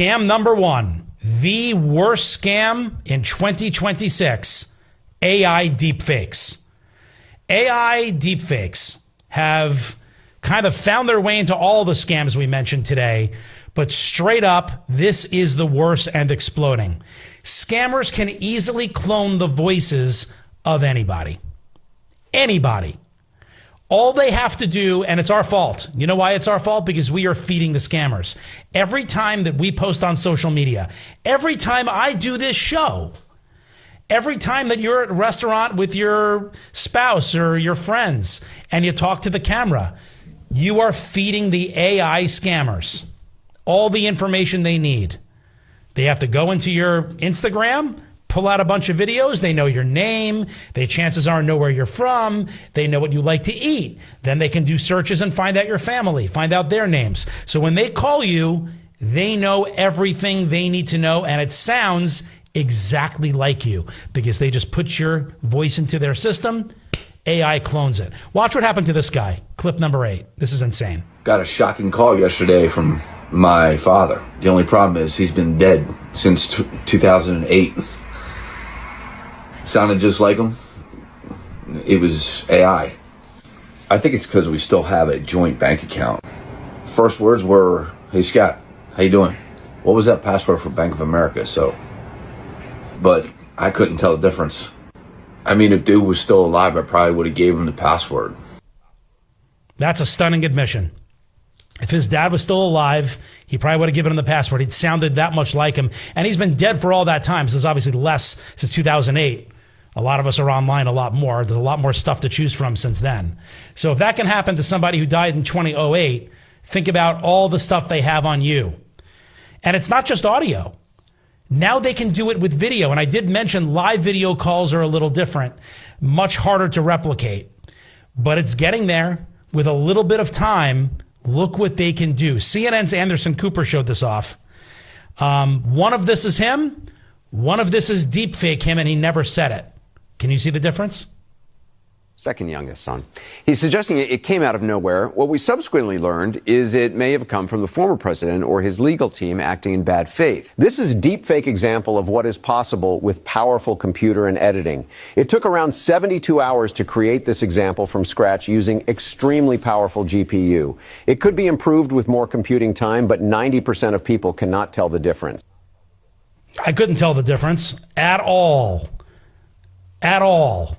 Scam number one, the worst scam in 2026, AI deepfakes. AI deepfakes have kind of found their way into all the scams we mentioned today, but straight up, this is the worst and exploding. Scammers can easily clone the voices of anybody. Anybody. All they have to do, and it's our fault. You know why it's our fault? Because we are feeding the scammers. Every time that we post on social media, every time I do this show, every time that you're at a restaurant with your spouse or your friends and you talk to the camera, you are feeding the AI scammers all the information they need. They have to go into your Instagram, pull out a bunch of videos. They know your name. They chances are know where you're from. They know what you like to eat. Then they can do searches and find out your family, find out their names. So when they call you, they know everything they need to know, and it sounds exactly like you because they just put your voice into their system. AI clones it. Watch what happened to this guy. Clip number 8. This is insane. Got a shocking call yesterday from my father. The only problem is he's been dead since 2008. Sounded just like him. It was AI. I think it's because we still have a joint bank account. First words were, "Hey Scott, how you doing? What was that password for Bank of America?" But I couldn't tell the difference. I mean, if dude was still alive, I probably would have gave him the password. That's a stunning admission. If his dad was still alive, he probably would have given him the password. He'd sounded that much like him. And he's been dead for all that time. So there's obviously less since 2008. A lot of us are online a lot more. There's a lot more stuff to choose from since then. So if that can happen to somebody who died in 2008, think about all the stuff they have on you. And it's not just audio. Now they can do it with video. And I did mention live video calls are a little different, much harder to replicate. But it's getting there with a little bit of time. Look what they can do. CNN's Anderson Cooper showed this off. One of this is him. One of this is deepfake him, and he never said it. Can you see the difference? Second youngest son. He's suggesting it came out of nowhere. What we subsequently learned is it may have come from the former president or his legal team acting in bad faith. This is a deepfake example of what is possible with powerful computer and editing. It took around 72 hours to create this example from scratch using extremely powerful GPU. It could be improved with more computing time, but 90% of people cannot tell the difference. I couldn't tell the difference at all. At all.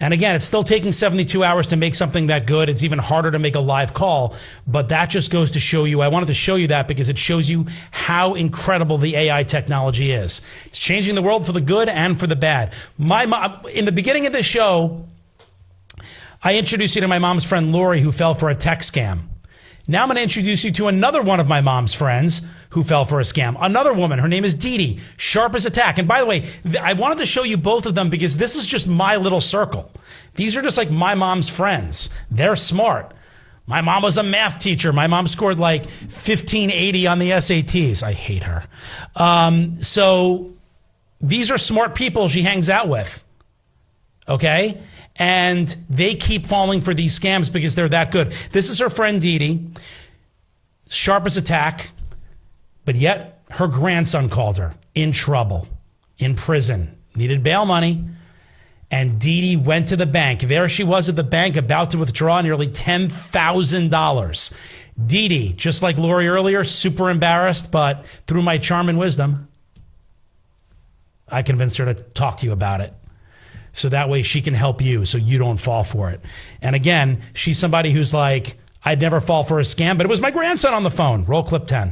And again, it's still taking 72 hours to make something that good. It's even harder to make a live call. But that just goes to show you, I wanted to show you that because it shows you how incredible the AI technology is. It's changing the world for the good and for the bad. My mom, in the beginning of this show, I introduced you to my mom's friend Lori, who fell for a tech scam. Now I'm going to introduce you to another one of my mom's friends who fell for a scam. Another woman, her name is Dee Dee, sharp as a tack. And by the way, I wanted to show you both of them because this is just my little circle. These are just like my mom's friends. They're smart. My mom was a math teacher. My mom scored like 1580 on the SATs. I hate her. So these are smart people she hangs out with. Okay? And they keep falling for these scams because they're that good. This is her friend Dee Dee, sharp as a tack, but yet her grandson called her in trouble, in prison, needed bail money. And Dee Dee went to the bank. There she was at the bank about to withdraw nearly $10,000. Dee Dee, just like Lori earlier, super embarrassed, but through my charm and wisdom, I convinced her to talk to you about it. So that way she can help you so you don't fall for it. And again, she's somebody who's like, I'd never fall for a scam, but it was my grandson on the phone. Roll clip 10.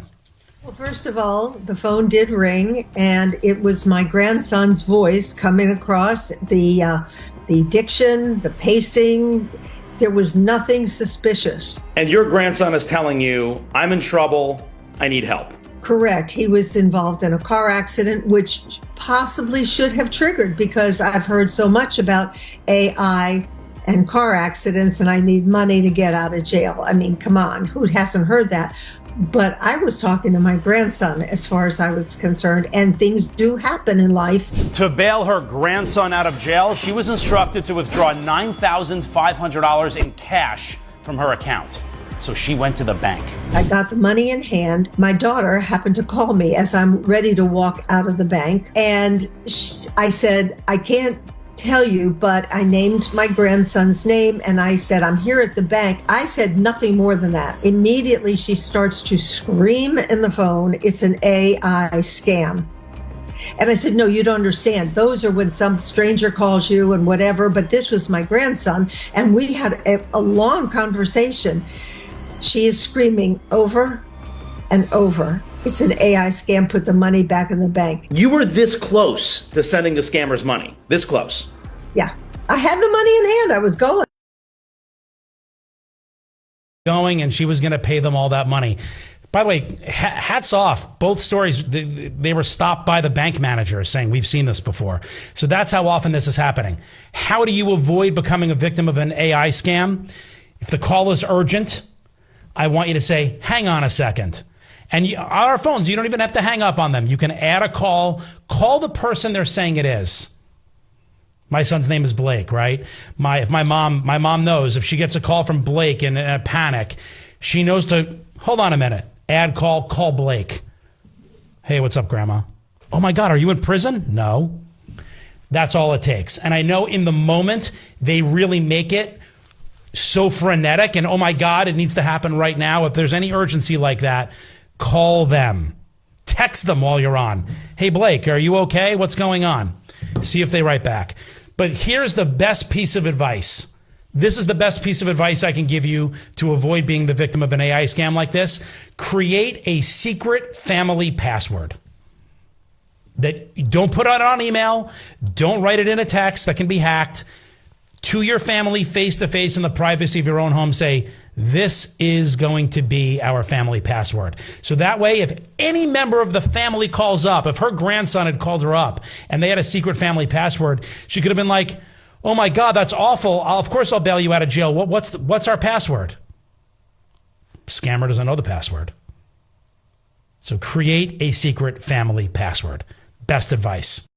Well, first of all, the phone did ring, and it was my grandson's voice coming across. The diction, the pacing, there was nothing suspicious. And your grandson is telling you, I'm in trouble, I need help. Correct. He was involved in a car accident, which possibly should have triggered because I've heard so much about AI and car accidents, and I need money to get out of jail. I mean, come on, who hasn't heard that? But I was talking to my grandson as far as I was concerned, and things do happen in life. To bail her grandson out of jail, she was instructed to withdraw $9,500 in cash from her account. So she went to the bank. I got the money in hand. My daughter happened to call me as I'm ready to walk out of the bank. And I said, I can't tell you, but I named my grandson's name and I said, I'm here at the bank. I said nothing more than that. Immediately, she starts to scream in the phone, it's an AI scam. And I said, no, you don't understand. Those are when some stranger calls you and whatever, but this was my grandson. And we had a long conversation. She is screaming over and over. It's an AI scam. Put the money back in the bank. You were this close to sending the scammers money. This close. Yeah. I had the money in hand. I was going. And she was going to pay them all that money. By the way, hats off. Both stories, they were stopped by the bank manager saying, we've seen this before. So that's how often this is happening. How do you avoid becoming a victim of an AI scam? If the call is urgent, I want you to say, hang on a second. And on our phones, you don't even have to hang up on them. You can add a call the person they're saying it is. My son's name is Blake, right? If my mom knows if she gets a call from Blake in a panic, she knows to, hold on a minute, add call Blake. Hey, what's up, Grandma? Oh my God, are you in prison? No. That's all it takes. And I know in the moment, they really make it so frenetic and oh my God, it needs to happen right now. If there's any urgency like that, call them. Text them while you're on. Hey, Blake, are you okay? What's going on? See if they write back. But here's the best piece of advice. This is the best piece of advice I can give you to avoid being the victim of an AI scam like this. Create a secret family password. That don't put it on email. Don't write it in a text that can be hacked. To your family, face to face in the privacy of your own home, say, this is going to be our family password. So that way, if any member of the family calls up, if her grandson had called her up and they had a secret family password, she could have been like, oh my God, that's awful. Of course I'll bail you out of jail. What's our password? Scammer doesn't know the password. So create a secret family password. Best advice.